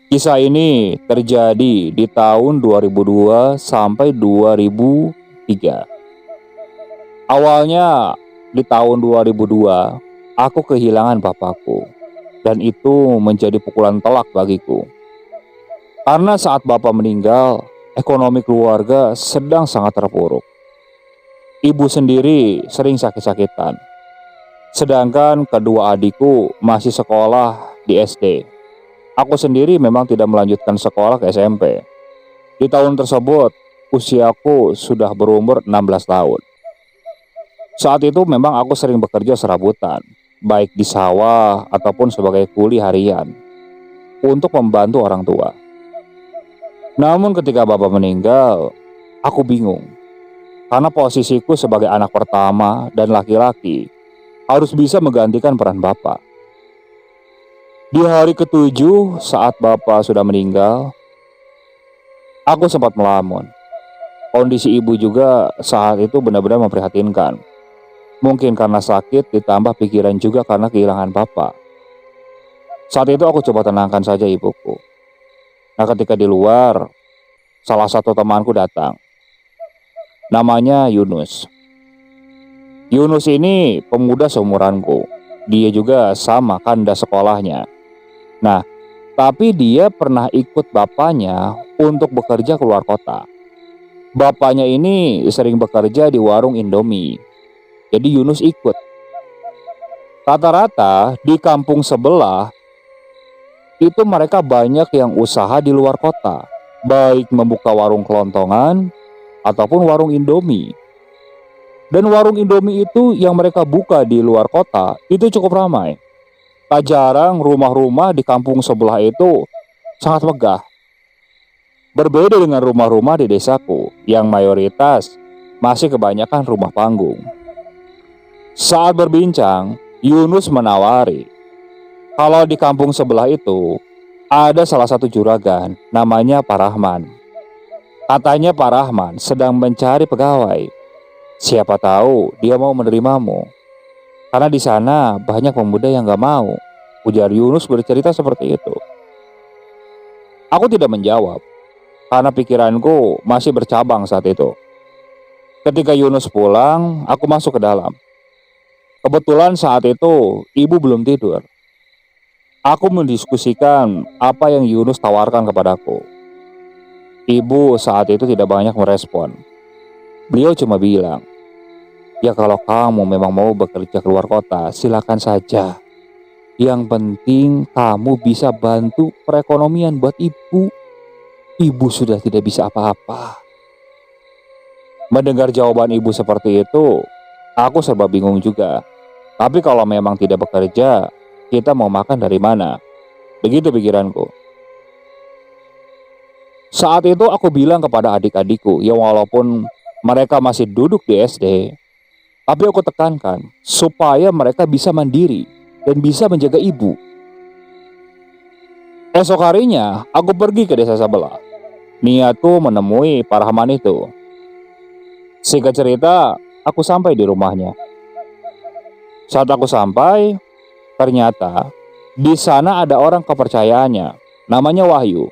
Kisah ini terjadi di tahun 2002 sampai 2003. Awalnya di tahun 2002, aku kehilangan bapakku. Dan itu menjadi pukulan telak bagiku. Karena saat bapak meninggal, ekonomi keluarga sedang sangat terpuruk. Ibu sendiri sering sakit-sakitan. Sedangkan kedua adikku masih sekolah di SD. Aku sendiri memang tidak melanjutkan sekolah ke SMP. Di tahun tersebut, usiaku sudah berumur 16 tahun. Saat itu memang aku sering bekerja serabutan, baik di sawah ataupun sebagai kuli harian, untuk membantu orang tua. Namun ketika bapak meninggal, aku bingung. Karena posisiku sebagai anak pertama dan laki-laki harus bisa menggantikan peran bapak. Di hari ke-7 saat bapak sudah meninggal, aku sempat melamun. Kondisi ibu juga saat itu benar-benar memprihatinkan. Mungkin karena sakit ditambah pikiran juga karena kehilangan bapak. Saat itu aku coba tenangkan saja ibuku. Nah, ketika di luar, salah satu temanku datang. Namanya Yunus. Yunus ini pemuda seumuranku. Dia juga sama kandas sekolahnya. Nah, tapi dia pernah ikut bapaknya untuk bekerja keluar kota. Bapaknya ini sering bekerja di warung Indomie. Jadi Yunus ikut. Rata-rata di kampung sebelah itu mereka banyak yang usaha di luar kota, baik membuka warung kelontongan ataupun warung Indomie. Dan warung Indomie itu yang mereka buka di luar kota itu cukup ramai. Tak jarang rumah-rumah di kampung sebelah itu sangat megah. Berbeda dengan rumah-rumah di desaku yang mayoritas masih kebanyakan rumah panggung. Saat berbincang, Yunus menawari kalau di kampung sebelah itu ada salah satu juragan namanya Pak Rahman. Katanya Pak Rahman sedang mencari pegawai. Siapa tahu dia mau menerimamu. Karena di sana banyak pemuda yang gak mau, ujar Yunus bercerita seperti itu. Aku tidak menjawab, karena pikiranku masih bercabang saat itu. Ketika Yunus pulang, aku masuk ke dalam. Kebetulan saat itu ibu belum tidur. Aku mendiskusikan apa yang Yunus tawarkan kepadaku. Ibu saat itu tidak banyak merespon. Beliau cuma bilang, "Ya kalau kamu memang mau bekerja keluar kota, silakan saja. Yang penting kamu bisa bantu perekonomian buat ibu. Ibu sudah tidak bisa apa-apa." Mendengar jawaban ibu seperti itu, aku serba bingung juga. Tapi kalau memang tidak bekerja, kita mau makan dari mana? Begitu pikiranku. Saat itu aku bilang kepada adik-adikku, ya walaupun mereka masih duduk di SD, tapi aku tekankan supaya mereka bisa mandiri dan bisa menjaga ibu. Esok harinya aku pergi ke desa sebelah. Niatku menemui Pak Rahman itu. Singkat cerita, aku sampai di rumahnya. Saat aku sampai, ternyata di sana ada orang kepercayaannya, namanya Wahyu.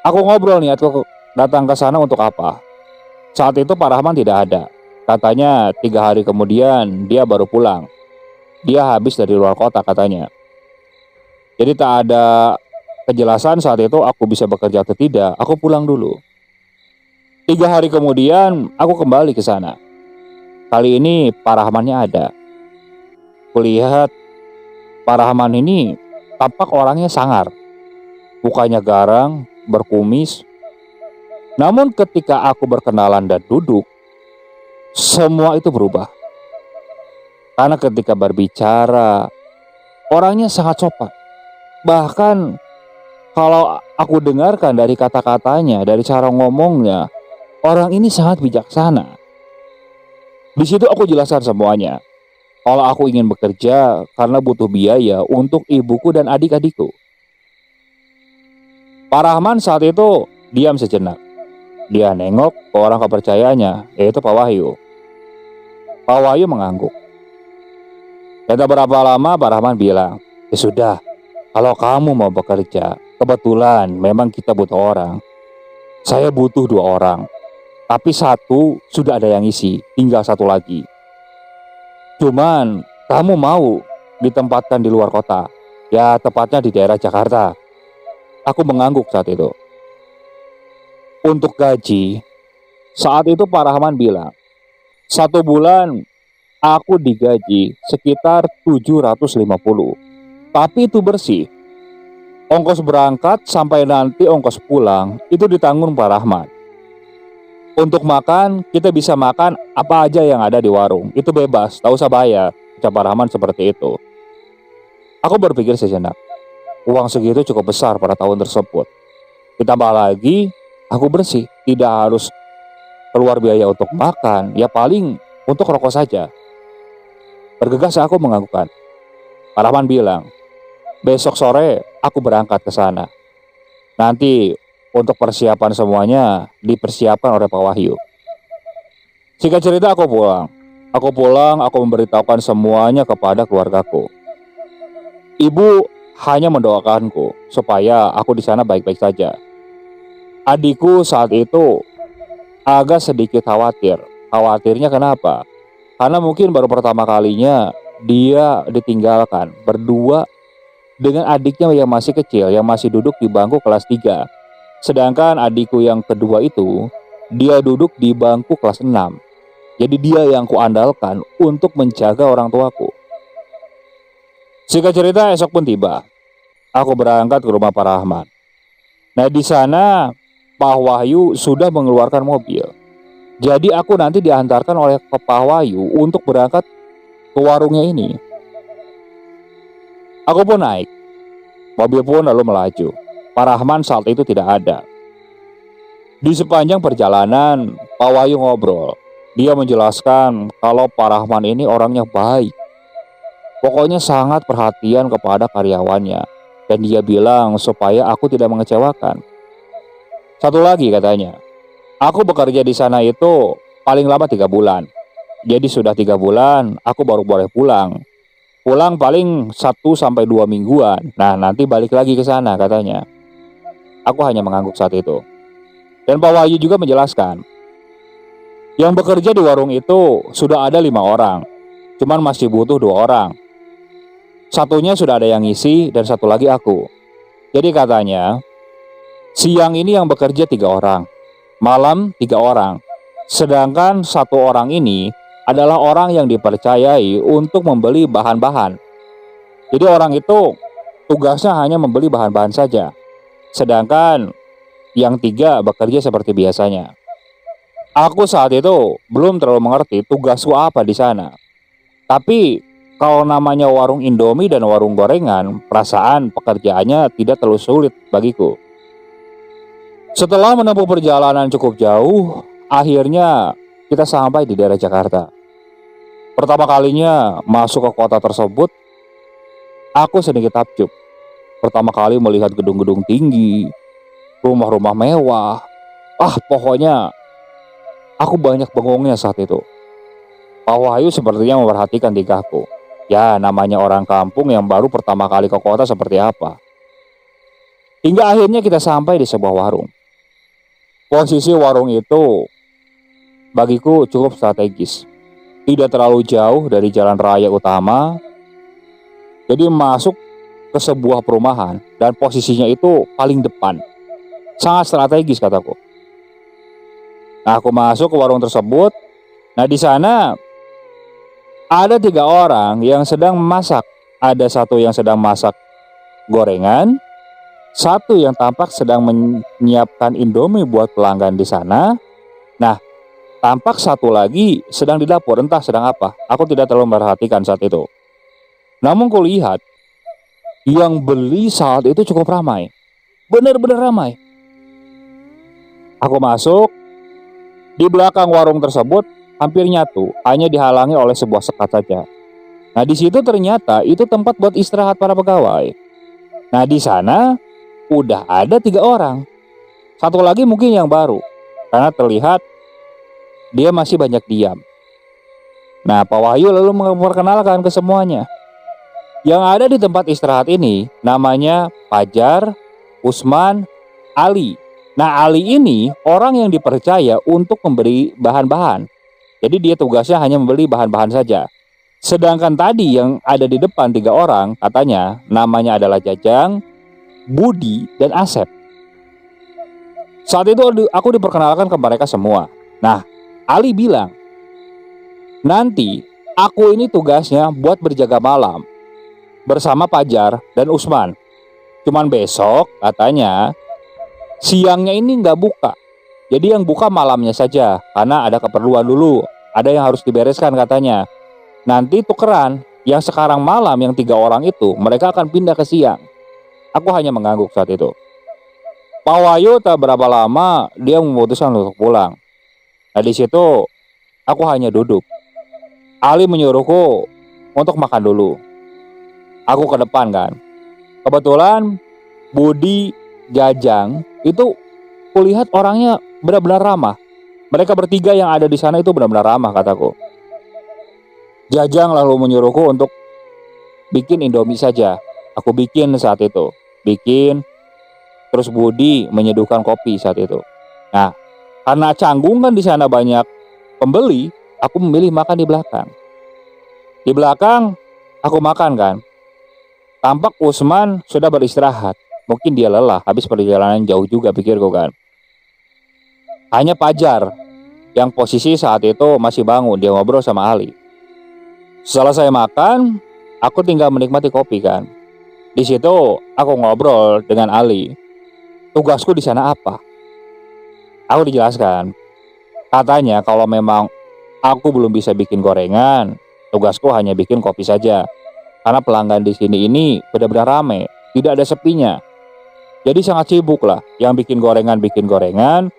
Aku ngobrol niatku datang ke sana untuk apa. Saat itu Pak Rahman tidak ada. Katanya 3 hari kemudian dia baru pulang. Dia habis dari luar kota katanya. Jadi tak ada kejelasan saat itu aku bisa bekerja atau tidak. Aku pulang dulu. 3 hari kemudian aku kembali ke sana. Kali ini Pak Rahmannya ada. Kulihat Pak Rahman ini tampak orangnya sangar. Mukanya garang, berkumis. Namun ketika aku berkenalan dan duduk, semua itu berubah. Karena ketika berbicara, orangnya sangat sopan. Bahkan kalau aku dengarkan dari kata-katanya, dari cara ngomongnya, orang ini sangat bijaksana. Di situ aku jelaskan semuanya. Kalau aku ingin bekerja karena butuh biaya untuk ibuku dan adik-adikku. Pak Rahman saat itu diam sejenak. Dia nengok ke orang kepercayaannya, yaitu Pak Wahyu. Pak Wahyu mengangguk. Dan tak berapa lama Pak Rahman bilang, ya sudah, kalau kamu mau bekerja, kebetulan memang kita butuh orang. Saya butuh 2 orang, tapi 1 sudah ada yang isi, tinggal 1 lagi. Cuman kamu mau ditempatkan di luar kota, ya tepatnya di daerah Jakarta. Aku mengangguk saat itu. Untuk gaji, saat itu Pak Rahman bilang, 1 bulan aku digaji sekitar 750. Tapi itu bersih. Ongkos berangkat sampai nanti ongkos pulang itu ditanggung Pak Rahman. Untuk makan, kita bisa makan apa aja yang ada di warung. Itu bebas, tak usah bayar. Ucap Pak Rahman seperti itu. Aku berpikir sejenak. Uang segitu cukup besar pada tahun tersebut. Ditambah lagi, aku bersih. Tidak harus keluar biaya untuk makan. Ya paling untuk rokok saja. Bergegas aku menganggukkan. Pak Rahman bilang, besok sore aku berangkat ke sana. Nanti untuk persiapan semuanya dipersiapkan oleh Pak Wahyu. Singkat cerita aku pulang. Aku memberitahukan semuanya kepada keluargaku. Ibu hanya mendoakanku supaya aku di sana baik-baik saja. Adikku saat itu agak sedikit khawatir. Khawatirnya kenapa? Karena mungkin baru pertama kalinya dia ditinggalkan berdua dengan adiknya yang masih kecil, yang masih duduk di bangku kelas 3. Sedangkan adikku yang kedua itu, dia duduk di bangku kelas 6. Jadi dia yang kuandalkan untuk menjaga orang tuaku. Singkat cerita esok pun tiba. Aku berangkat ke rumah Pak Rahman. Nah di sana Pak Wahyu sudah mengeluarkan mobil. Jadi aku nanti diantarkan oleh Pak Wahyu untuk berangkat ke warungnya ini. Aku pun naik. Mobil pun lalu melaju. Pak Rahman saat itu tidak ada. Di sepanjang perjalanan, Pak Wahyu ngobrol. Dia menjelaskan kalau Pak Rahman ini orangnya baik. Pokoknya sangat perhatian kepada karyawannya. Dan dia bilang supaya aku tidak mengecewakan. Satu lagi katanya, aku bekerja di sana itu paling lama 3 bulan. Jadi sudah 3 bulan, aku baru boleh pulang. Pulang paling 1 sampai 2 mingguan. Nah nanti balik lagi ke sana katanya. Aku hanya mengangguk saat itu. Dan Pak Wahyu juga menjelaskan, yang bekerja di warung itu sudah ada 5 orang. Cuman masih butuh 2 orang. Satunya sudah ada yang ngisi dan 1 lagi aku. Jadi katanya, siang ini yang bekerja 3 orang, malam 3 orang. Sedangkan 1 orang ini adalah orang yang dipercayai untuk membeli bahan-bahan. Jadi orang itu tugasnya hanya membeli bahan-bahan saja. Sedangkan yang 3 bekerja seperti biasanya. Aku saat itu belum terlalu mengerti tugasku apa di sana. Tapi kalau namanya warung Indomie dan warung gorengan, perasaan pekerjaannya tidak terlalu sulit bagiku. Setelah menempuh perjalanan cukup jauh, akhirnya kita sampai di daerah Jakarta. Pertama kalinya masuk ke kota tersebut, aku sedikit takjub. Pertama kali melihat gedung-gedung tinggi, rumah-rumah mewah. Pokoknya aku banyak bengongnya saat itu. Pak Wahyu sepertinya memperhatikan tingkahku. Ya namanya orang kampung yang baru pertama kali ke kota seperti apa. Hingga akhirnya kita sampai di sebuah warung. Posisi warung itu bagiku cukup strategis. Tidak terlalu jauh dari jalan raya utama. Jadi masuk ke sebuah perumahan dan posisinya itu paling depan. Sangat strategis kataku. Nah, aku masuk ke warung tersebut. Nah, di sana ada 3 orang yang sedang memasak. Ada 1 yang sedang masak gorengan, 1 yang tampak sedang menyiapkan Indomie buat pelanggan di sana. Nah, tampak 1 lagi sedang di dapur, entah sedang apa. Aku tidak terlalu memperhatikan saat itu. Namun kulihat yang beli saat itu cukup ramai. Benar-benar ramai. Aku masuk. Di belakang warung tersebut hampir nyatu, hanya dihalangi oleh sebuah sekat saja. Nah, di situ ternyata itu tempat buat istirahat para pegawai. Nah, di sana udah ada 3 orang. 1 lagi mungkin yang baru, karena terlihat dia masih banyak diam. Nah, Pak Wahyu lalu memperkenalkan ke semuanya. Yang ada di tempat istirahat ini namanya Fajar, Usman, Ali. Nah, Ali ini orang yang dipercaya untuk memberi bahan-bahan. Jadi dia tugasnya hanya membeli bahan-bahan saja. Sedangkan tadi yang ada di depan 3 orang katanya namanya adalah Jajang, Budi, dan Asep. Saat itu aku diperkenalkan ke mereka semua. Nah, Ali bilang, nanti aku ini tugasnya buat berjaga malam bersama Fajar dan Usman. Cuman besok katanya siangnya ini nggak buka. Jadi yang buka malamnya saja karena ada keperluan dulu. Ada yang harus dibereskan katanya. Nanti tukeran, yang sekarang malam yang 3 orang itu mereka akan pindah ke siang. Aku hanya mengangguk saat itu. Pak Wahyu tak berapa lama dia memutuskan untuk pulang. Nah, di situ aku hanya duduk. Ali menyuruhku untuk makan dulu. Aku ke depan kan. Kebetulan Budi, Jajang itu kulihat orangnya benar-benar ramah. Mereka bertiga yang ada di sana itu benar-benar ramah kataku. Jajang lalu menyuruhku untuk bikin Indomie saja. Aku bikin saat itu. Bikin. Terus Budi menyeduhkan kopi saat itu. Nah, karena canggung kan di sana banyak pembeli, aku memilih makan di belakang. Di belakang aku makan kan. Tampak Usman sudah beristirahat. Mungkin dia lelah habis perjalanan jauh juga pikirku kan. Hanya Fajar yang posisi saat itu masih bangun, dia ngobrol sama Ali. Setelah saya makan, aku tinggal menikmati kopi kan. Di situ aku ngobrol dengan Ali. Tugasku di sana apa? Aku dijelaskan. Katanya kalau memang aku belum bisa bikin gorengan, tugasku hanya bikin kopi saja. Karena pelanggan di sini ini benar-benar rame, tidak ada sepinya. Jadi sangat sibuk lah. Yang bikin gorengan.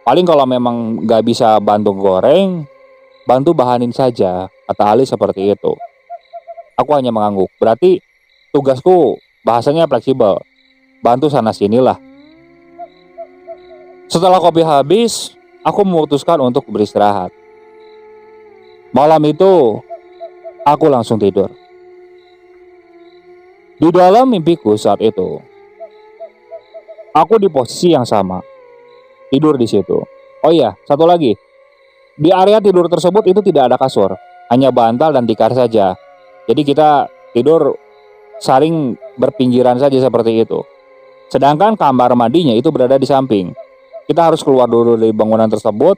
Paling kalau memang nggak bisa bantu goreng, bantu bahanin saja. Kata Ali seperti itu. Aku hanya mengangguk. Berarti tugasku bahasanya fleksibel. Bantu sana sinilah. Setelah kopi habis, aku memutuskan untuk beristirahat. Malam itu, aku langsung tidur. Di dalam mimpiku saat itu, aku di posisi yang sama, tidur di situ. Oh iya, satu lagi. Di area tidur tersebut itu tidak ada kasur, hanya bantal dan tikar saja. Jadi kita tidur saling berpinggiran saja seperti itu. Sedangkan kamar mandinya itu berada di samping. Kita harus keluar dulu dari bangunan tersebut.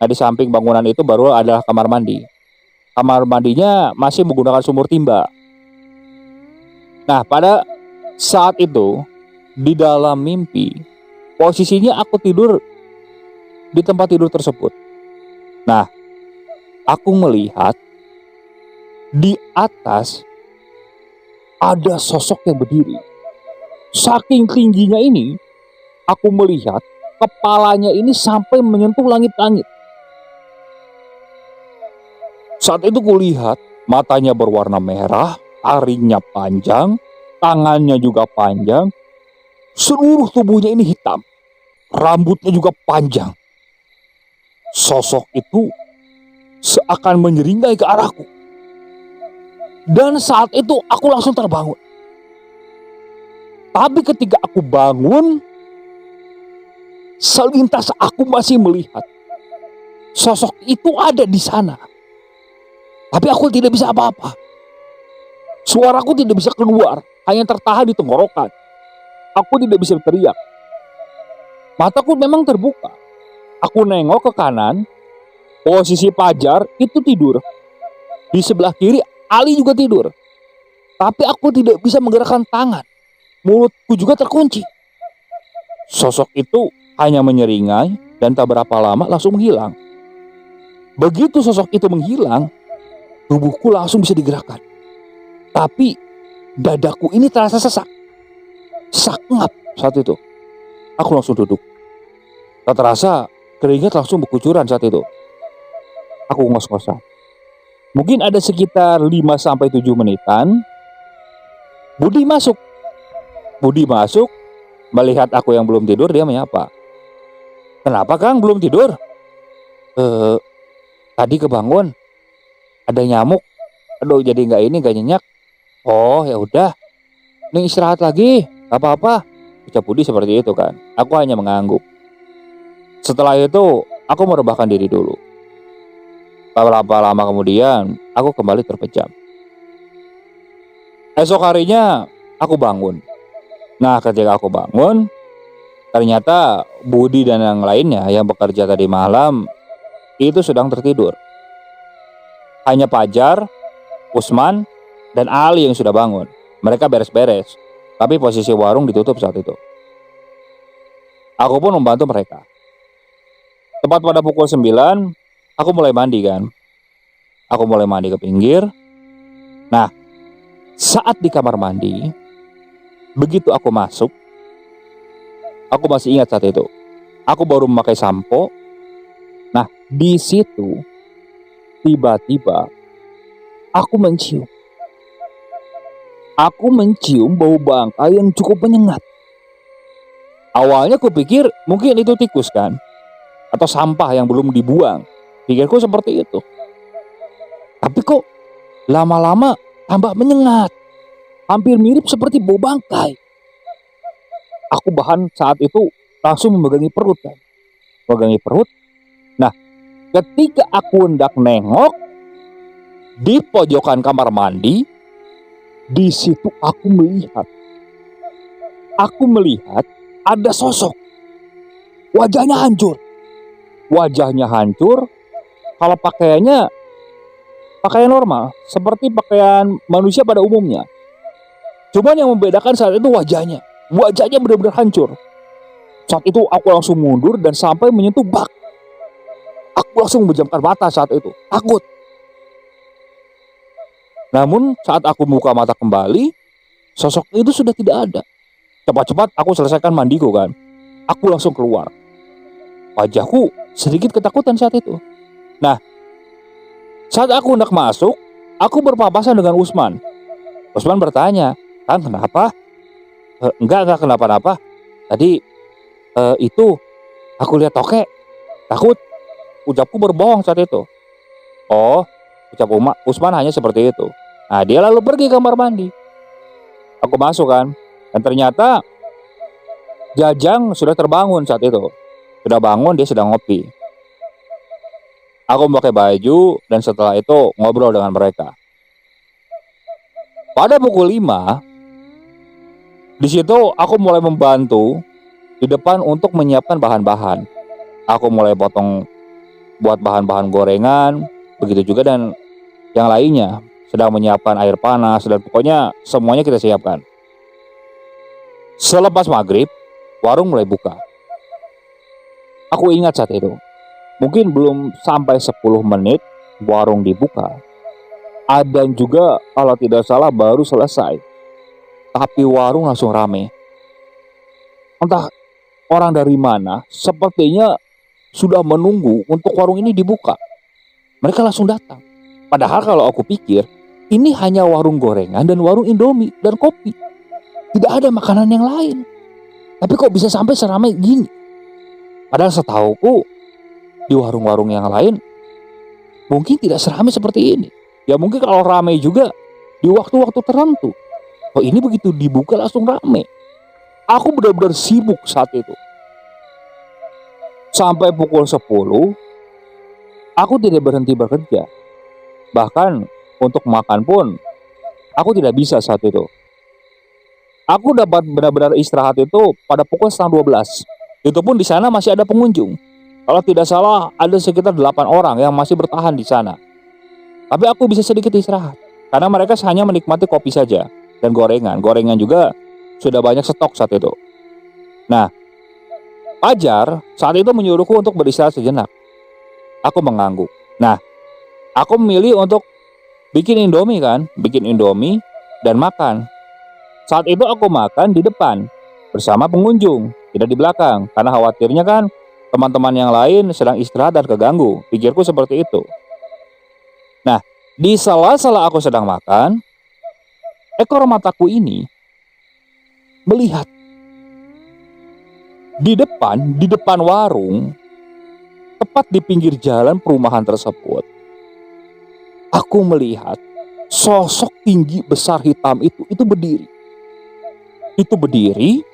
Nah, di samping bangunan itu baru adalah kamar mandi. Kamar mandinya masih menggunakan sumur timba. Nah, pada saat itu di dalam mimpi, posisinya aku tidur di tempat tidur tersebut. Nah, aku melihat di atas ada sosok yang berdiri. Saking tingginya ini, aku melihat kepalanya ini sampai menyentuh langit-langit. Saat itu kulihat matanya berwarna merah, taringnya panjang, tangannya juga panjang, seluruh tubuhnya ini hitam, rambutnya juga panjang. Sosok itu seakan menyeringai ke arahku. Dan saat itu aku langsung terbangun. Tapi ketika aku bangun, selintas aku masih melihat sosok itu ada di sana. Tapi aku tidak bisa apa-apa. Suaraku tidak bisa keluar, hanya tertahan di tenggorokan. Aku tidak bisa teriak. Mataku memang terbuka. Aku nengok ke kanan, posisi Fajar itu tidur. Di sebelah kiri Ali juga tidur. Tapi aku tidak bisa menggerakkan tangan. Mulutku juga terkunci. Sosok itu hanya menyeringai dan tak berapa lama langsung menghilang. Begitu sosok itu menghilang, tubuhku langsung bisa digerakkan. Tapi dadaku ini terasa sesak. Sesak ngap saat itu. Aku langsung duduk. Tak terasa keringat langsung berkucuran saat itu. Aku ngos-ngosan. Mungkin ada sekitar 5-7 menitan. Budi masuk. Melihat aku yang belum tidur, dia menyapa. Kenapa Kang belum tidur? Tadi kebangun. ada nyamuk. Aduh, jadi nggak nyenyak. Oh ya udah, nih istirahat lagi, gak apa-apa. Ucap Budi seperti itu kan. Aku hanya mengangguk. Setelah itu, aku merebahkan diri dulu. Beberapa lama kemudian, aku kembali terpejam. Esok harinya, aku bangun. Nah, ketika aku bangun, ternyata Budi dan yang lainnya yang bekerja tadi malam itu sedang tertidur. Hanya Pajar, Usman, dan Ali yang sudah bangun. Mereka beres-beres, tapi posisi warung ditutup saat itu. Aku pun membantu mereka. Tepat pada pukul 9, aku mulai mandi kan. Aku mulai mandi ke pinggir. Nah, saat di kamar mandi, begitu aku masuk, aku masih ingat saat itu. Aku baru memakai sampo. Nah, di situ tiba-tiba aku mencium. Aku mencium bau bangkai yang cukup menyengat. Awalnya aku pikir mungkin itu tikus kan, atau sampah yang belum dibuang. Pikirku seperti itu. Tapi kok lama-lama tambah menyengat. Hampir mirip seperti bau bangkai. Aku bahan saat itu langsung memegangi perut kan. Memegangi perut. Nah, ketika aku hendak nengok di pojokan kamar mandi, di situ aku melihat ada sosok. Wajahnya hancur. Kalau pakaiannya pakaian normal, seperti pakaian manusia pada umumnya. Cuman yang membedakan saat itu wajahnya. Wajahnya benar-benar hancur. Saat itu aku langsung mundur dan sampai menyentuh bak. Aku langsung memejamkan mata saat itu, takut. Namun saat aku buka mata kembali, sosok itu sudah tidak ada. Cepat-cepat aku selesaikan mandiku kan. Aku langsung keluar. Wajahku sedikit ketakutan saat itu. Nah, saat aku hendak masuk, aku berpapasan dengan Usman. Usman bertanya, "Kang, kenapa?" Enggak kenapa-napa. Tadi itu aku lihat tokek. Takut. Ucapku berbohong saat itu. Oh, ucap Usman hanya seperti itu. Nah, dia lalu pergi ke kamar mandi. Aku masuk kan. Dan ternyata Jajang sudah terbangun saat itu. Sudah bangun, dia sedang ngopi. Aku memakai baju dan setelah itu ngobrol dengan mereka. Pada pukul 5, di situ aku mulai membantu di depan untuk menyiapkan bahan-bahan. Aku mulai potong buat bahan-bahan gorengan, begitu juga dan yang lainnya. Sedang menyiapkan air panas dan pokoknya semuanya kita siapkan. Selepas maghrib, warung mulai buka. Aku ingat saat itu, mungkin belum sampai 10 menit warung dibuka. Adzan juga kalau tidak salah baru selesai. Tapi warung langsung rame. Entah orang dari mana, sepertinya sudah menunggu untuk warung ini dibuka. Mereka langsung datang. Padahal kalau aku pikir, ini hanya warung gorengan dan warung Indomie dan kopi. Tidak ada makanan yang lain. Tapi kok bisa sampai seramai gini? Padahal setauku di warung-warung yang lain mungkin tidak seramai seperti ini. Ya mungkin kalau ramai juga di waktu-waktu tertentu. Oh, ini begitu dibuka langsung ramai. Aku benar-benar sibuk saat itu. Sampai pukul 10, aku tidak berhenti bekerja. Bahkan untuk makan pun aku tidak bisa saat itu. Aku dapat benar-benar istirahat itu pada pukul setengah 12. Itu pun di sana masih ada pengunjung. Kalau tidak salah ada sekitar 8 orang yang masih bertahan di sana. Tapi aku bisa sedikit istirahat karena mereka hanya menikmati kopi saja dan gorengan. Gorengan juga sudah banyak stok saat itu. Nah, Pajar saat itu menyuruhku untuk beristirahat sejenak. Aku mengangguk. Nah, aku memilih untuk bikin Indomie kan, bikin Indomie dan makan. Saat itu aku makan di depan bersama pengunjung, tidak di belakang, karena khawatirnya kan teman-teman yang lain sedang istirahat dan keganggu. Pikirku seperti itu. Nah, di sela-sela aku sedang makan, ekor mataku ini melihat di depan warung, tepat di pinggir jalan perumahan tersebut, aku melihat sosok tinggi besar hitam itu berdiri. Itu berdiri.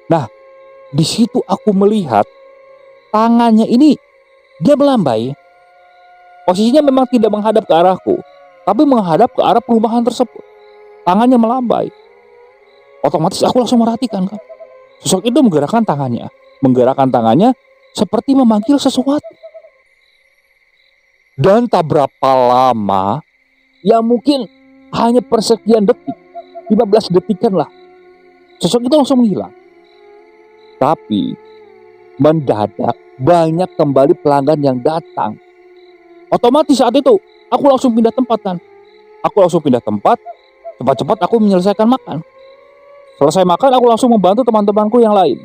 Nah, di situ aku melihat tangannya ini dia melambai. Posisinya memang tidak menghadap ke arahku, tapi menghadap ke arah perumahan tersebut. Tangannya melambai. Otomatis aku langsung merhatikan kan. Sosok itu menggerakkan tangannya seperti memanggil sesuatu. Dan tak berapa lama, ya mungkin hanya persekian detik, 15 detikan lah, sosok itu langsung menghilang. Tapi mendadak banyak kembali pelanggan yang datang. Otomatis saat itu aku langsung pindah tempat kan. Cepat-cepat aku menyelesaikan makan. Selesai makan aku langsung membantu teman-temanku yang lain.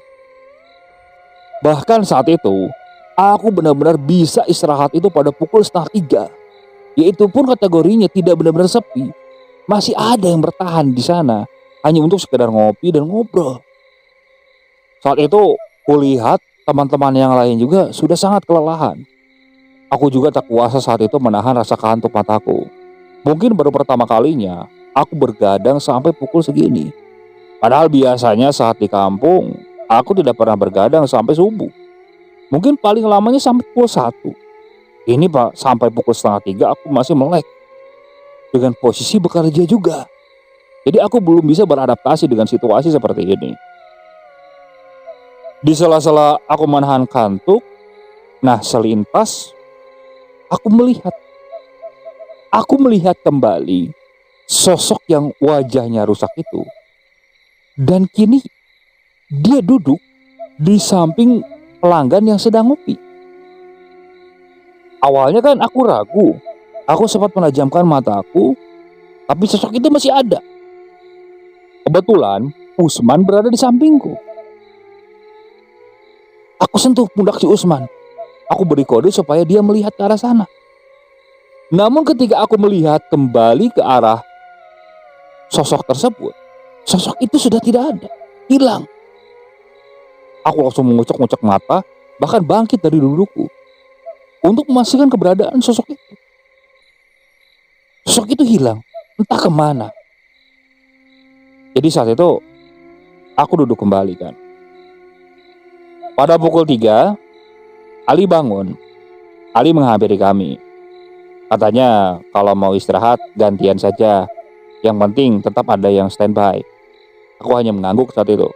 Bahkan saat itu aku benar-benar bisa istirahat itu pada pukul 2:30. Yaitu pun kategorinya tidak benar-benar sepi. Masih ada yang bertahan di sana hanya untuk sekedar ngopi dan ngobrol. Saat itu kulihat teman-teman yang lain juga sudah sangat kelelahan. Aku juga tak kuasa saat itu menahan rasa kantuk mataku. Mungkin baru pertama kalinya aku bergadang sampai pukul segini. Padahal biasanya saat di kampung aku tidak pernah bergadang sampai subuh. Mungkin paling lamanya sampai pukul 1. Ini Pak, sampai pukul 2:30 aku masih melek. Dengan posisi bekerja juga. Jadi aku belum bisa beradaptasi dengan situasi seperti ini. Di sela-sela aku menahan kantuk, nah selintas aku melihat kembali sosok yang wajahnya rusak itu. Dan kini dia duduk di samping pelanggan yang sedang ngopi. Awalnya kan aku ragu. Aku sempat menajamkan mataku, tapi sosok itu masih ada. Kebetulan Usman berada di sampingku. Aku sentuh pundak si Usman. Aku beri kode supaya dia melihat ke arah sana. Namun ketika aku melihat kembali ke arah sosok tersebut, sosok itu sudah tidak ada, hilang. Aku langsung mengucek-ngucek mata, bahkan bangkit dari dudukku untuk memastikan keberadaan sosok itu. Sosok itu hilang, entah kemana. Jadi saat itu aku duduk kembali kan. Pada pukul 3, Ali bangun. Ali menghampiri kami. Katanya kalau mau istirahat gantian saja. Yang penting tetap ada yang standby. Aku hanya mengangguk saat itu.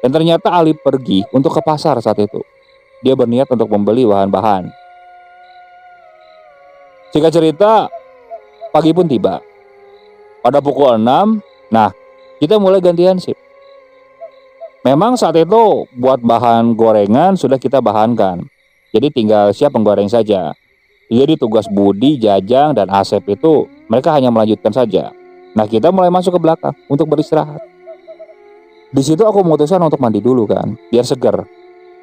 Dan ternyata Ali pergi untuk ke pasar saat itu. Dia berniat untuk membeli bahan-bahan. Singkat cerita, pagi pun tiba. Pada pukul 6, nah kita mulai gantian shift. Memang saat itu buat bahan gorengan sudah kita bahankan. Jadi tinggal siap menggoreng saja. Jadi tugas Budi, Jajang, dan Asep itu mereka hanya melanjutkan saja. Nah kita mulai masuk ke belakang untuk beristirahat. Di situ aku memutuskan untuk mandi dulu kan, biar seger.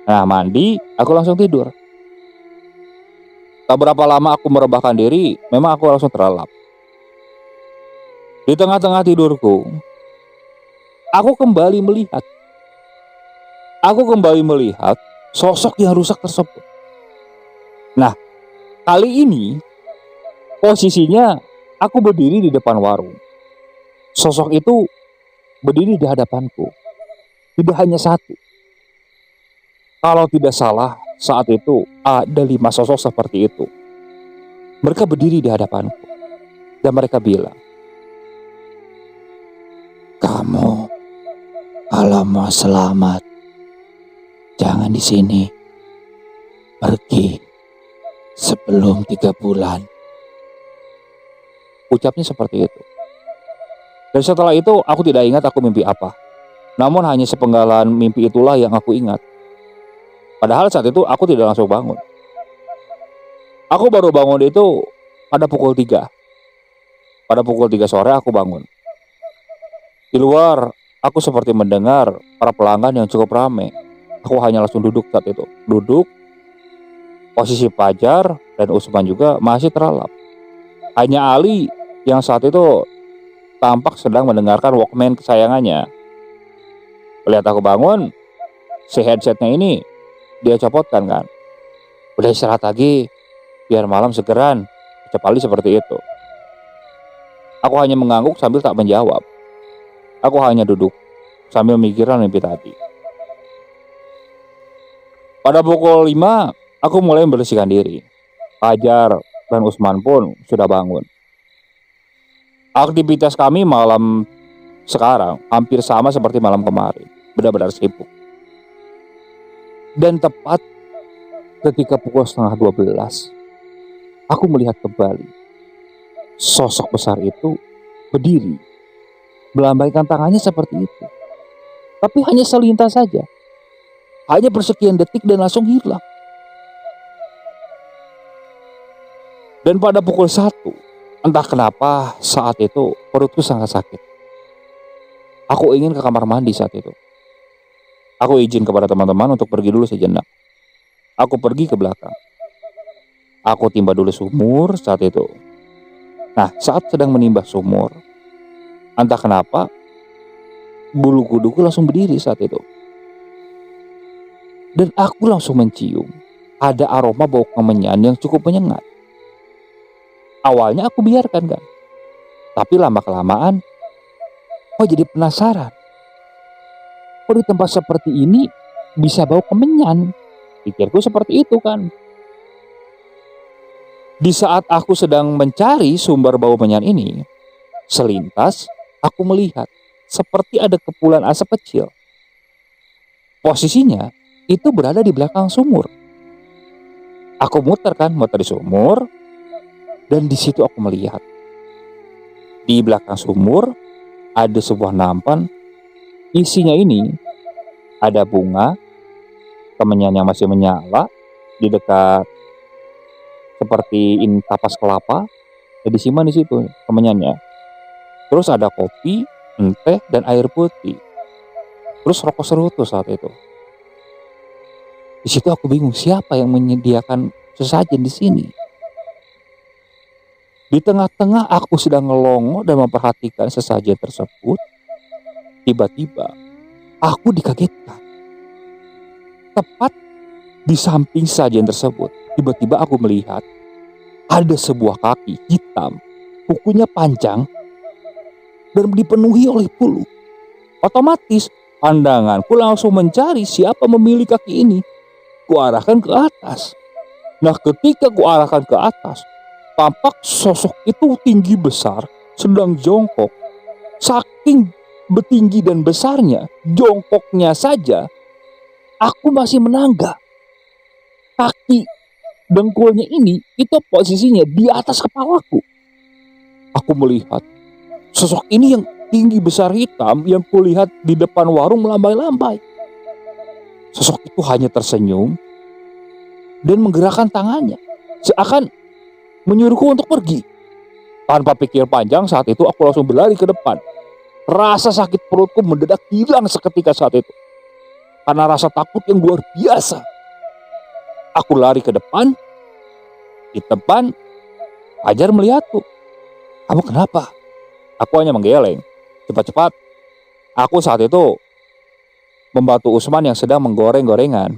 Nah mandi, aku langsung tidur. Tak berapa lama aku merebahkan diri, memang aku langsung terlelap. Di tengah-tengah tidurku, aku kembali melihat sosok yang rusak tersebut. Nah, kali ini posisinya aku berdiri di depan warung. Sosok itu berdiri di hadapanku. Tidak hanya satu. Kalau tidak salah, saat itu ada 5 sosok seperti itu. Mereka berdiri di hadapanku. Dan mereka bilang, "Kamu kalau mau selamat, jangan di sini. Pergi sebelum 3 bulan." Ucapnya seperti itu. Dan setelah itu aku tidak ingat aku mimpi apa. Namun hanya sepenggalan mimpi itulah yang aku ingat. Padahal saat itu aku tidak langsung bangun. Aku baru bangun itu pada pukul 3. Pada pukul 3 sore aku bangun. Di luar aku seperti mendengar para pelanggan yang cukup ramai. Aku hanya langsung duduk saat itu. Duduk. Posisi Fajar dan Usman juga masih terlelap. Hanya Ali yang saat itu tampak sedang mendengarkan Walkman kesayangannya. Lihat aku bangun, si headsetnya ini dia copotkan kan. Udah istirahat lagi, biar malam segeran, Ucap Ali seperti itu. Aku hanya mengangguk sambil tak menjawab. Aku hanya duduk sambil memikirkan mimpi tadi. Pada pukul 5, aku mulai membersihkan diri. Fajar dan Usman pun sudah bangun. Aktivitas kami malam sekarang hampir sama seperti malam kemarin. Benar-benar sibuk. Dan tepat ketika pukul setengah 12, aku melihat kembali sosok besar itu berdiri, melambaikan tangannya seperti itu. Tapi hanya selintas saja. Hanya bersekian detik dan langsung hilang. Dan pada pukul 1, entah kenapa saat itu perutku sangat sakit. Aku ingin ke kamar mandi saat itu. Aku izin kepada teman-teman untuk pergi dulu sejenak. Aku pergi ke belakang. Aku timba dulu sumur saat itu. Nah, saat sedang menimba sumur, entah kenapa bulu kuduku langsung berdiri saat itu. Dan aku langsung mencium ada aroma bau kemenyan yang cukup menyengat. Awalnya aku biarkan kan. Tapi lama-kelamaan jadi penasaran. Kok di tempat seperti ini bisa bau kemenyan? Pikirku seperti itu kan. Di saat aku sedang mencari sumber bau menyan ini, selintas aku melihat seperti ada kepulan asap kecil. Posisinya itu berada di belakang sumur. Aku muter di sumur, dan di situ aku melihat di belakang sumur ada sebuah nampan. Isinya ini ada bunga kemenyan yang masih menyala di dekat seperti kapas kelapa. Disimpan di situ kemenyannya. Terus ada kopi, teh, dan air putih. Terus rokok serutu saat itu. Di situ aku bingung siapa yang menyediakan sesajen di sini. Di tengah-tengah aku sedang ngelongo dan memperhatikan sesajen tersebut. Tiba-tiba aku dikagetkan. Tepat di samping sesajen tersebut, tiba-tiba aku melihat ada sebuah kaki hitam, kukunya panjang dan dipenuhi oleh bulu. Otomatis pandanganku langsung mencari siapa memilih kaki ini. Kuarahkan ke atas. Nah, ketika kuarahkan ke atas, tampak sosok itu tinggi besar, sedang jongkok. Saking bertinggi dan besarnya, jongkoknya saja, aku masih menanggap. Kaki dengkulnya ini, itu posisinya di atas kepalaku. Aku melihat sosok ini yang tinggi besar hitam yang kulihat di depan warung melambai-lambai. Sosok itu hanya tersenyum dan menggerakkan tangannya, seakan menyuruhku untuk pergi. Tanpa pikir panjang saat itu aku langsung berlari ke depan. Rasa sakit perutku mendadak hilang seketika saat itu. Karena rasa takut yang luar biasa. Aku lari ke depan. Di depan, Fajar melihatku. Kamu kenapa? Aku hanya menggeleng. Cepat-cepat. Aku saat itu membantu Usman yang sedang menggoreng gorengan.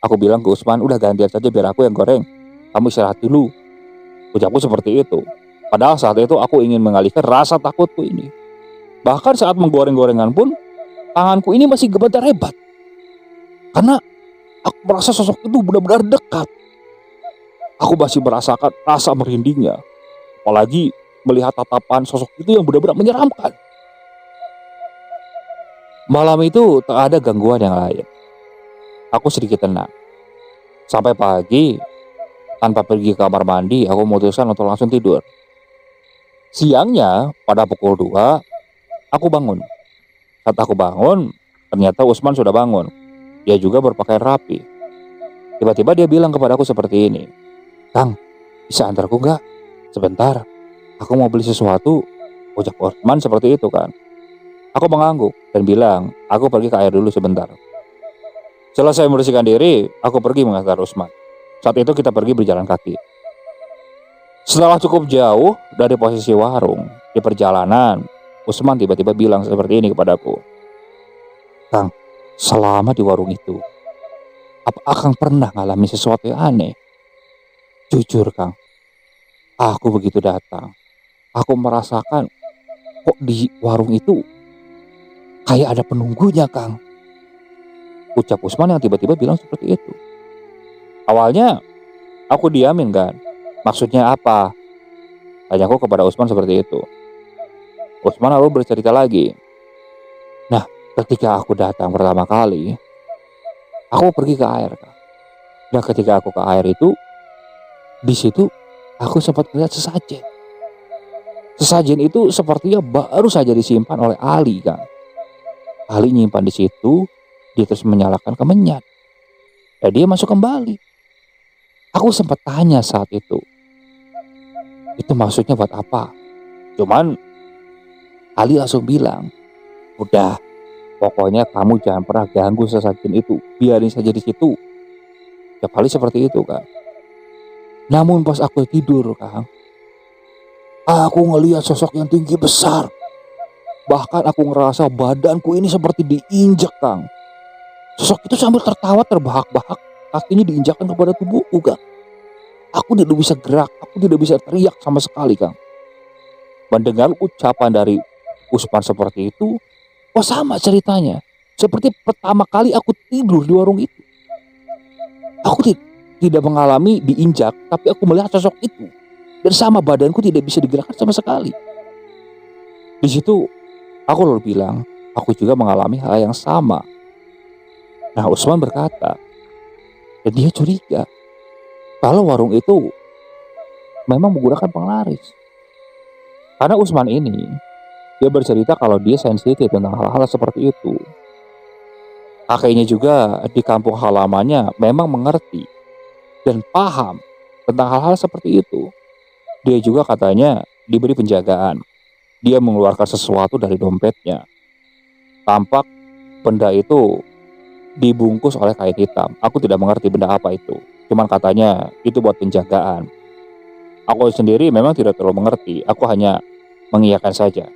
Aku bilang ke Usman, udah gantian saja biar aku yang goreng. Kamu istirahat dulu. Ucapku seperti itu. Padahal saat itu aku ingin mengalihkan rasa takutku ini. Bahkan saat menggoreng gorengan pun, tanganku ini masih gemetar hebat. Karena aku merasa sosok itu benar-benar dekat. Aku masih merasakan rasa merindingnya. Apalagi melihat tatapan sosok itu yang benar-benar menyeramkan. Malam itu tak ada gangguan yang lain. Aku sedikit tenang. Sampai pagi, tanpa pergi ke kamar mandi, aku memutuskan untuk langsung tidur. Siangnya, pada pukul 2, aku bangun. Saat aku bangun, ternyata Usman sudah bangun. Dia juga berpakaian rapi. Tiba-tiba dia bilang kepadaku seperti ini. Kang, bisa antarku gak? Sebentar, aku mau beli sesuatu. Ucap Usman seperti itu kan. Aku mengangguk dan bilang, aku pergi ke air dulu sebentar. Selesai membersihkan diri, aku pergi mengantar Usman. Saat itu kita pergi berjalan kaki. Setelah cukup jauh dari posisi warung, di perjalanan, Usman tiba-tiba bilang seperti ini kepadaku. Kang, selama di warung itu, apa Akang pernah ngalami sesuatu yang aneh? Jujur Kang, Aku begitu datang, aku merasakan kok di warung itu kayak ada penunggunya, Kang. Ucap Usman yang tiba-tiba bilang seperti itu. Awalnya aku diamin kan. Maksudnya apa? Tanyaku kepada Usman seperti itu. Usman lalu bercerita lagi. Nah, ketika aku datang pertama kali, aku pergi ke air, Kang. Dan ketika aku ke air itu, di situ aku sempat melihat sesajen. Sesajen itu sepertinya baru saja disimpan oleh Ali, Kang. Ali nyimpan di situ, dia terus menyalakan kemenyan. Dan dia masuk kembali. Aku sempat tanya saat itu maksudnya buat apa? Cuman Ali langsung bilang, udah, pokoknya kamu jangan pernah ganggu sesajen itu, biarin saja di situ. Tiap kali seperti itu, Kang. Namun pas aku tidur, Kang, aku ngelihat sosok yang tinggi besar. Bahkan aku ngerasa badanku ini seperti diinjak, Kang. Sosok itu sambil tertawa terbahak-bahak, kakinya diinjakkan kepada tubuhku, Kang. Aku tidak bisa gerak, aku tidak bisa teriak sama sekali, Kang. Mendengar ucapan dari Usman seperti itu, oh sama ceritanya. Seperti pertama kali aku tidur di warung itu. Aku tidak mengalami diinjak, tapi aku melihat sosok itu. Dan sama badanku tidak bisa digerakkan sama sekali. Di situ aku lalu bilang, aku juga mengalami hal yang sama. Nah, Usman berkata, dan dia curiga kalau warung itu memang menggunakan penglaris. Karena Usman ini, dia bercerita kalau dia sensitif tentang hal-hal seperti itu. Kakeknya juga di kampung halamannya memang mengerti dan paham tentang hal-hal seperti itu. Dia juga katanya diberi penjagaan. Dia mengeluarkan sesuatu dari dompetnya. Tampak benda itu dibungkus oleh kain hitam. Aku tidak mengerti benda apa itu. Cuman katanya itu buat penjagaan. Aku sendiri memang tidak terlalu mengerti. Aku hanya mengiyakan saja.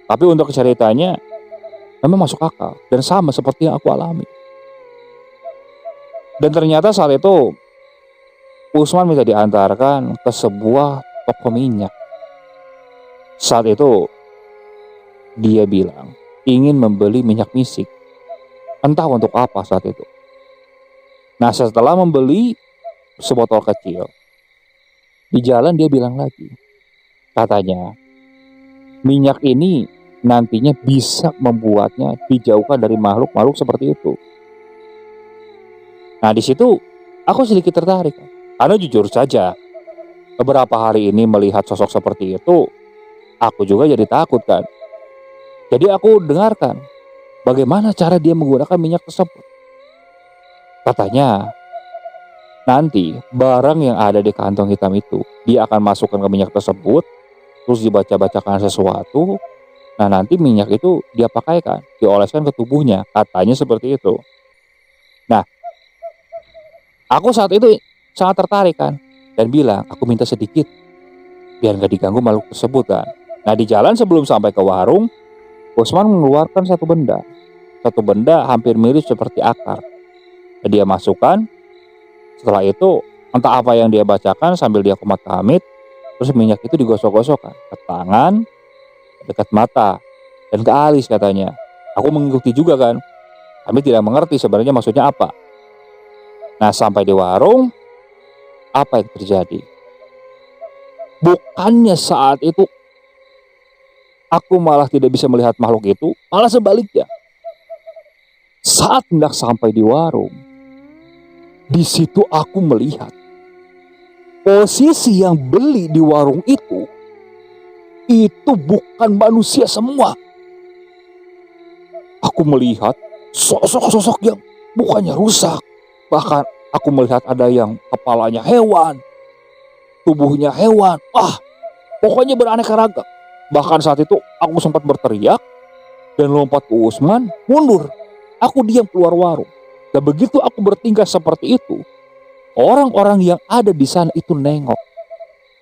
Tapi untuk ceritanya memang masuk akal dan sama seperti yang aku alami. Dan ternyata saat itu Usman minta diantarkan ke sebuah toko minyak. Saat itu dia bilang ingin membeli minyak misik. Entah untuk apa saat itu. Nah, setelah membeli sebotol kecil, di jalan dia bilang lagi, katanya minyak ini nantinya bisa membuatnya dijauhkan dari makhluk-makhluk seperti itu. Nah, di situ aku sedikit tertarik. Karena jujur saja, beberapa hari ini melihat sosok seperti itu, aku juga jadi takut, kan. Jadi aku dengarkan bagaimana cara dia menggunakan minyak tersebut. Katanya nanti barang yang ada di kantong hitam itu dia akan masukkan ke minyak tersebut, terus dibaca-bacakan sesuatu. Nah, nanti minyak itu dia pakaikan, dioleskan ke tubuhnya. Katanya seperti itu. Nah, aku saat itu sangat tertarik, kan, dan bilang aku minta sedikit biar gak diganggu makhluk tersebut, kan. Nah, di jalan sebelum sampai ke warung, Usman mengeluarkan satu benda hampir mirip seperti akar. Dan dia masukkan. Setelah itu entah apa yang dia bacakan sambil dia komat kamit. Terus minyak itu digosok-gosokkan ke tangan, dekat mata, dan ke alis katanya. Aku mengikuti juga, kan. Kami tidak mengerti sebenarnya maksudnya apa. Nah, sampai di warung, apa yang terjadi? Bukannya saat itu aku malah tidak bisa melihat makhluk itu, malah sebaliknya. Saat hendak sampai di warung, di situ aku melihat posisi yang beli di warung itu bukan manusia semua. Aku melihat sosok-sosok yang bukannya rusak. Bahkan aku melihat ada yang kepalanya hewan, tubuhnya hewan. Pokoknya beraneka ragam. Bahkan saat itu aku sempat berteriak dan lompat ke Usman, mundur. Aku diam keluar warung. Dan begitu aku bertingkah seperti itu, orang-orang yang ada di sana itu nengok.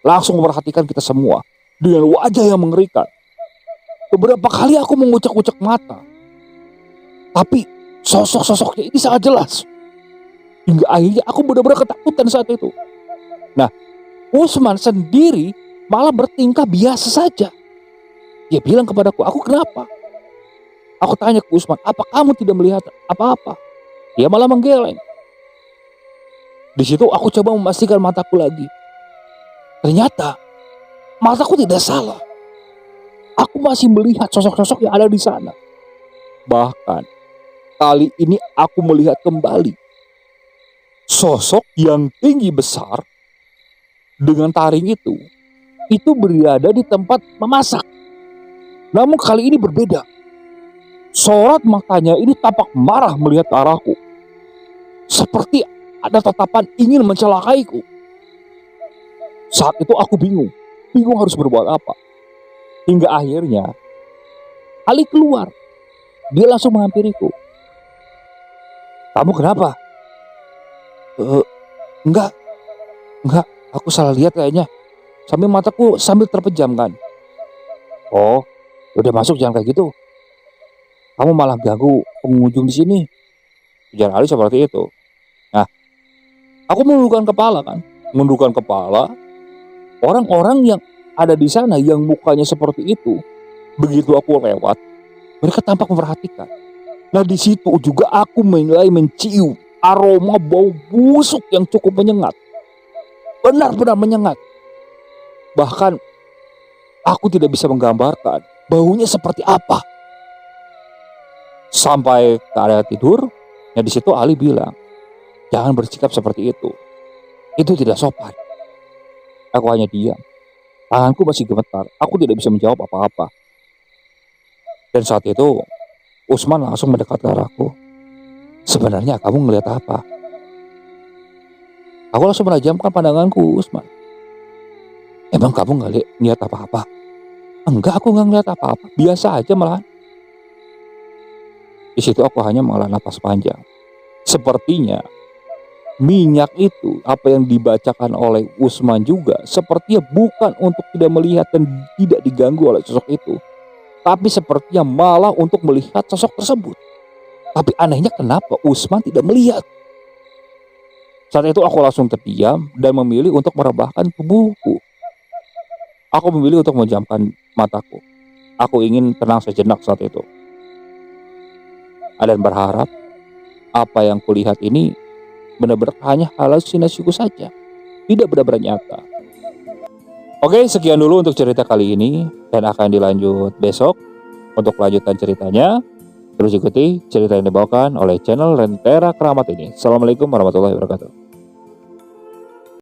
Langsung memperhatikan kita semua dengan wajah yang mengerikan. Beberapa kali aku mengucek-ucek mata. Tapi sosok-sosoknya ini sangat jelas. Hingga akhirnya aku benar-benar ketakutan saat itu. Nah, Usman sendiri malah bertingkah biasa saja. Dia bilang kepadaku, "Aku kenapa?" Aku tanya ke Usman, "Apa kamu tidak melihat apa-apa?" Dia malah menggeleng. Di situ aku coba memastikan mataku lagi. Ternyata mataku tidak salah. Aku masih melihat sosok-sosok yang ada di sana. Bahkan kali ini aku melihat kembali sosok yang tinggi besar dengan taring itu berada di tempat memasak. Namun kali ini berbeda. Sorot matanya ini tampak marah melihat ke arahku. Seperti ada tatapan ingin mencelakaiku. Saat itu aku bingung harus berbuat apa. Hingga akhirnya Ali keluar. Dia langsung menghampiriku. "Kamu kenapa?" Enggak, aku salah lihat kayaknya. Mataku sambil terpejam kan. "Oh, udah masuk, jangan kayak gitu. Kamu malah ganggu pengunjung di sini." Ujar Ali seperti itu. Nah, aku menundukkan kepala kan. Menundukkan kepala. Orang-orang yang ada di sana yang mukanya seperti itu, begitu aku lewat, mereka tampak memperhatikan. Nah, di situ juga aku mulai mencium aroma bau busuk yang cukup menyengat. Benar-benar menyengat. Bahkan aku tidak bisa menggambarkan baunya seperti apa. Sampai ke area tidur, di situ Ali bilang, "Jangan bersikap seperti itu. Itu tidak sopan." Aku hanya diam. Tanganku masih gemetar. Aku tidak bisa menjawab apa-apa. Dan saat itu Usman langsung mendekat ke arahku. "Sebenarnya kamu ngelihat apa?" Aku langsung menajamkan pandanganku, Usman. "Emang kamu nggak lihat apa-apa?" "Enggak, aku nggak ngeliat apa-apa. Biasa aja malahan." Di situ aku hanya menghela napas panjang. Sepertinya minyak itu, apa yang dibacakan oleh Usman juga, sepertinya bukan untuk tidak melihat dan tidak diganggu oleh sosok itu, tapi sepertinya malah untuk melihat sosok tersebut. Tapi anehnya kenapa Usman tidak melihat? Saat itu aku langsung terdiam dan memilih untuk merebahkan tubuhku. Aku memilih untuk menjamkan mataku. Aku ingin tenang sejenak saat itu. Dan berharap apa yang kulihat ini benar-benar hanya halusinasiku saja, tidak benar-benar nyata. Oke, sekian dulu untuk cerita kali ini, dan akan dilanjut besok untuk lanjutan ceritanya. Terus ikuti cerita yang dibawakan oleh channel Lentera Keramat ini. Assalamualaikum warahmatullahi wabarakatuh.